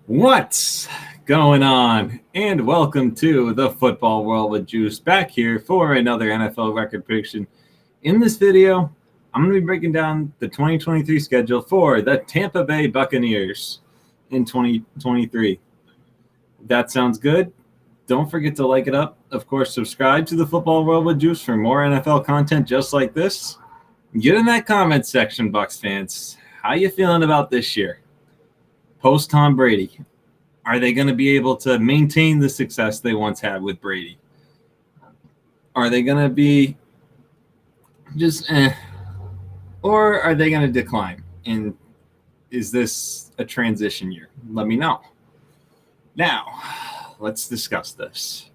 What's going on? And welcome to the Football World with Juice, back here for another NFL record prediction. In this video, I'm going to be breaking down the 2023 schedule for the Tampa Bay Buccaneers in 2023. If that sounds good, don't forget to like it up. Of course, subscribe to the Football World with Juice for more NFL content just like this. Get in that comment section, Bucs fans. How you feeling about this year? Post Tom Brady. Are they going to be able to maintain the success they once had with Brady? Are they going to be just or are they going to decline? And is this a transition year? Let me know. Now, let's discuss this.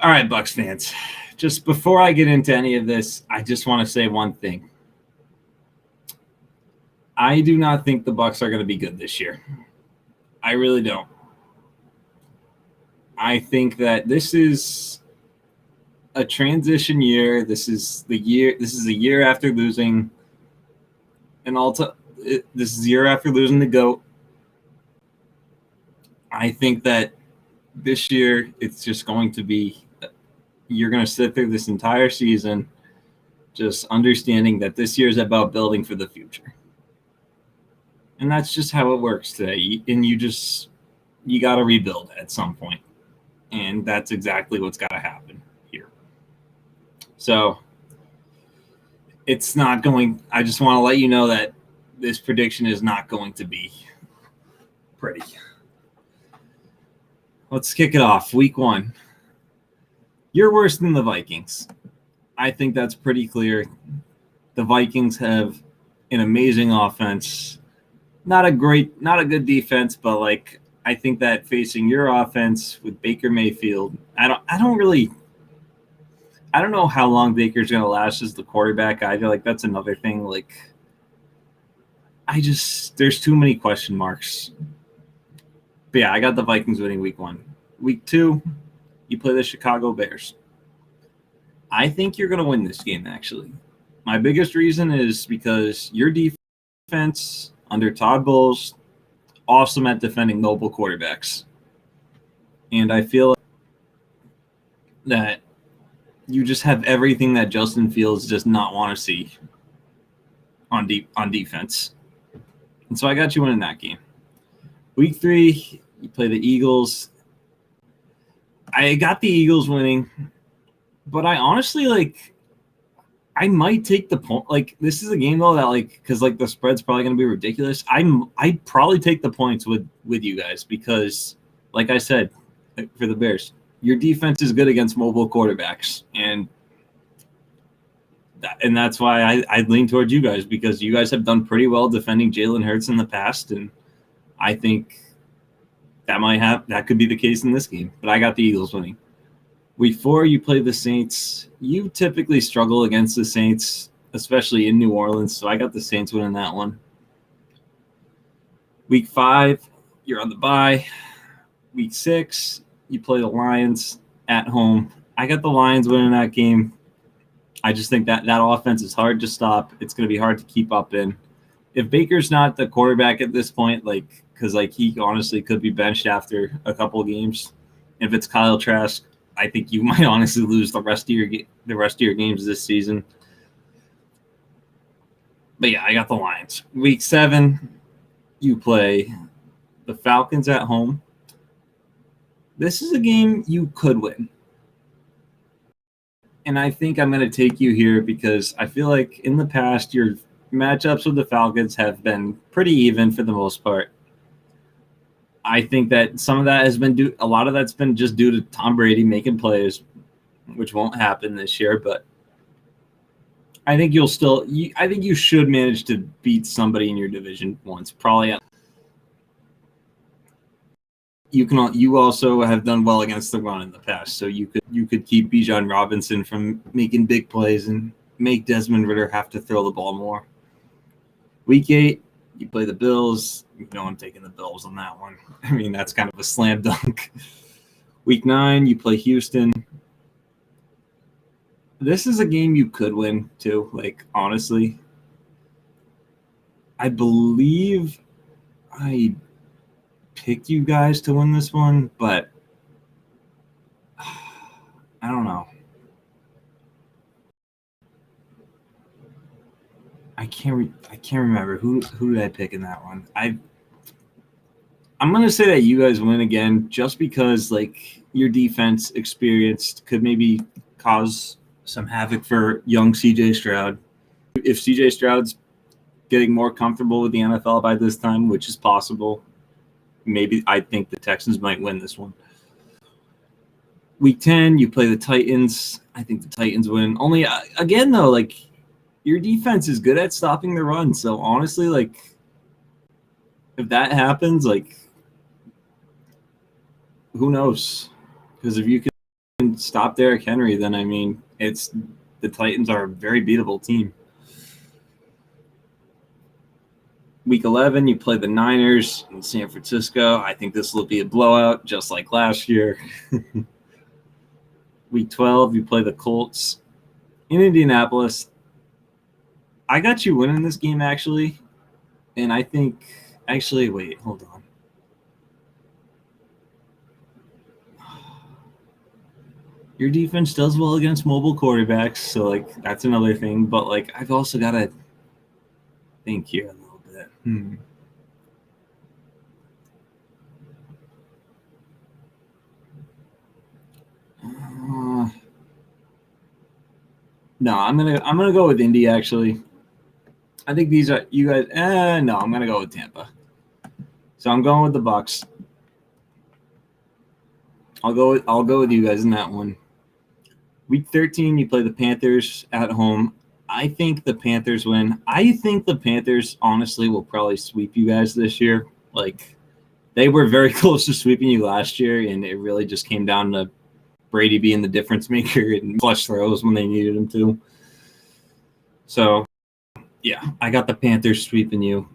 All right, Bucs fans. Just before I get into any of this, I just want to say one thing. I do not think the Bucs are going to be good this year. I really don't. I think that this is a transition year. This is a year after losing this is a year after losing the GOAT. I think that this year it's just going to be, you're going to sit through this entire season just understanding that this year is about building for the future. And that's just how it works today. And you got to rebuild at some point. And that's exactly what's got to happen here. So it's not going – I just want to let you know that this prediction is not going to be pretty. Let's kick it off. Week 1. You're worse than the Vikings. I think that's pretty clear. The Vikings have an amazing offense. Not a good defense, but I think that facing your offense with Baker Mayfield, I don't know how long Baker's going to last as the quarterback either. That's another thing. There's too many question marks. But yeah, I got the Vikings winning week 1. Week 2, you play the Chicago Bears. I think you're going to win this game, actually. My biggest reason is because your defense under Todd Bowles, awesome at defending mobile quarterbacks. And I feel that you just have everything that Justin Fields does not want to see on defense. And so I got you winning that game. Week 3, you play the Eagles. I got the Eagles winning, but I honestly I might take the point. This is a game though that because the spread's probably going to be ridiculous. I'd probably take the points with you guys because, like I said, for the Bears, your defense is good against mobile quarterbacks, and that's why I lean towards you guys because you guys have done pretty well defending Jalen Hurts in the past, and I think that could be the case in this game. But I got the Eagles winning. Week 4, you play the Saints. You typically struggle against the Saints, especially in New Orleans, so I got the Saints winning that one. Week 5, you're on the bye. Week 6, you play the Lions at home. I got the Lions winning that game. I just think that offense is hard to stop. It's going to be hard to keep up in. If Baker's not the quarterback at this point, because he honestly could be benched after a couple of games. If it's Kyle Trask, I think you might honestly lose the rest of your games this season. But yeah, I got the Lions. Week 7, you play the Falcons at home. This is a game you could win. And I think I'm going to take you here because I feel like in the past, your matchups with the Falcons have been pretty even for the most part. I think that some of that has been a lot of that's been just due to Tom Brady making plays, which won't happen this year. But I think you should manage to beat somebody in your division once. Probably. You also have done well against the run in the past, so you could keep Bijan Robinson from making big plays and make Desmond Ridder have to throw the ball more. Week 8. You play the Bills. You know I'm taking the Bills on that one. I mean, that's kind of a slam dunk. Week 9, you play Houston. This is a game you could win, too. Honestly. I believe I pick you guys to win this one, but I don't know. I can't remember who did I pick in that one. I'm gonna say that you guys win again, just because like your defense experienced could maybe cause some havoc for young CJ Stroud. If CJ Stroud's getting more comfortable with the NFL by this time, which is possible, maybe I think the Texans might win this one. Week 10, you play the Titans. I think the Titans win. Only again though, like your defense is good at stopping the run. So honestly, like if that happens, like who knows? Because if you can stop Derrick Henry, then I mean, the Titans are a very beatable team. Week 11, you play the Niners in San Francisco. I think this will be a blowout, just like last year. Week 12, you play the Colts in Indianapolis. I got you winning this game, actually. And I think – actually, wait, hold on. Your defense does well against mobile quarterbacks, so, like, that's another thing. But, like, I've also got to think here a little bit. No, I'm gonna go with Indy, actually. I think these are you guys. No, I'm gonna go with Tampa. So I'm going with the Bucs. I'll go with you guys in that one. Week 13, you play the Panthers at home. I think the Panthers win. I think the Panthers honestly will probably sweep you guys this year. Like they were very close to sweeping you last year, and it really just came down to Brady being the difference maker and flush throws when they needed him to. So, yeah, I got the Panthers sweeping you.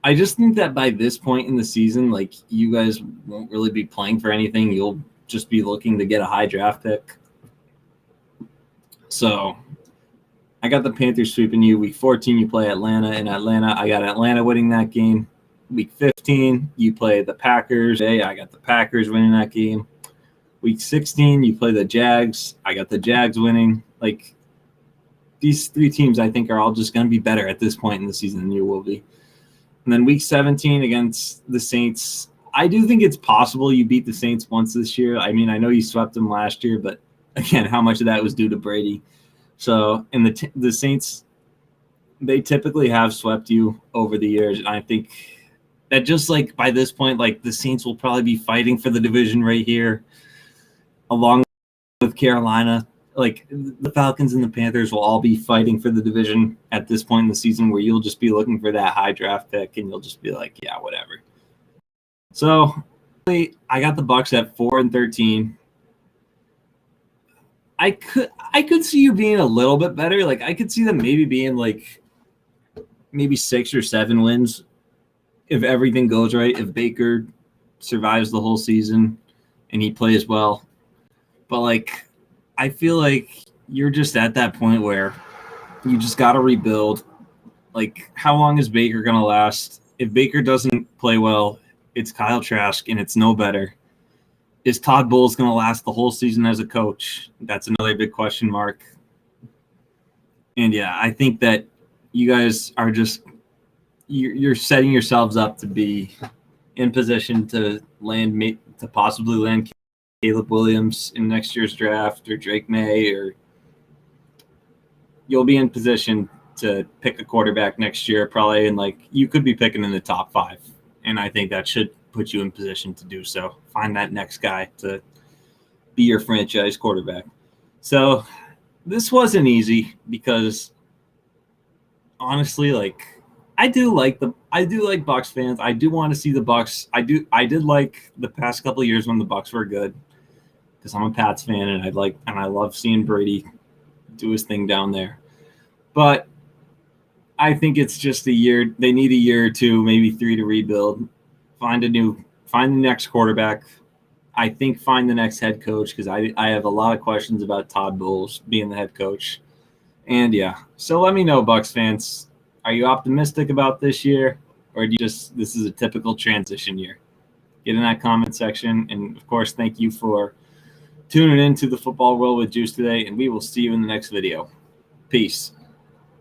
I just think that by this point in the season, like you guys won't really be playing for anything. You'll just be looking to get a high draft pick. So I got the Panthers sweeping you. Week 14, you play Atlanta. In Atlanta, I got Atlanta winning that game. Week 15, you play the Packers. Hey, I got the Packers winning that game. Week 16, you play the Jags. I got the Jags winning. Like these three teams, I think, are all just going to be better at this point in the season than you will be. And then week 17 against the Saints, I do think it's possible you beat the Saints once this year. I mean, I know you swept them last year, but again, how much of that was due to Brady? So, and the Saints, they typically have swept you over the years, and I think that just like by this point, like the Saints will probably be fighting for the division right here, along with Carolina. Like the Falcons and the Panthers will all be fighting for the division at this point in the season, where you'll just be looking for that high draft pick and you'll just be like, yeah, whatever. So I got the Bucs at 4-13. I could see you being a little bit better. Like I could see them maybe being like maybe 6 or 7 wins if everything goes right, if Baker survives the whole season and he plays well. But like I feel like you're just at that point where you just got to rebuild. Like, how long is Baker going to last? If Baker doesn't play well, it's Kyle Trask, and it's no better. Is Todd Bowles going to last the whole season as a coach? That's another big question mark. And, yeah, I think that you guys are just you're setting yourselves up to be in position to possibly land Caleb Williams in next year's draft, or Drake May, or you'll be in position to pick a quarterback next year, probably, and like you could be picking in the top 5. And I think that should put you in position to do so. Find that next guy to be your franchise quarterback. So this wasn't easy because honestly, like I do like Bucs fans. I do want to see the Bucs. I did like the past couple of years when the Bucs were good, because I'm a Pats fan and I love seeing Brady do his thing down there. But I think it's just a year. They need a year or 2, maybe 3 to rebuild. Find the next quarterback. I think find the next head coach, because I have a lot of questions about Todd Bowles being the head coach. And yeah, so let me know, Bucs fans. Are you optimistic about this year, or do you this is a typical transition year? get in that comment section. And, of course, thank you for tuning in to the Football World with Juice today, and we will see you in the next video. Peace.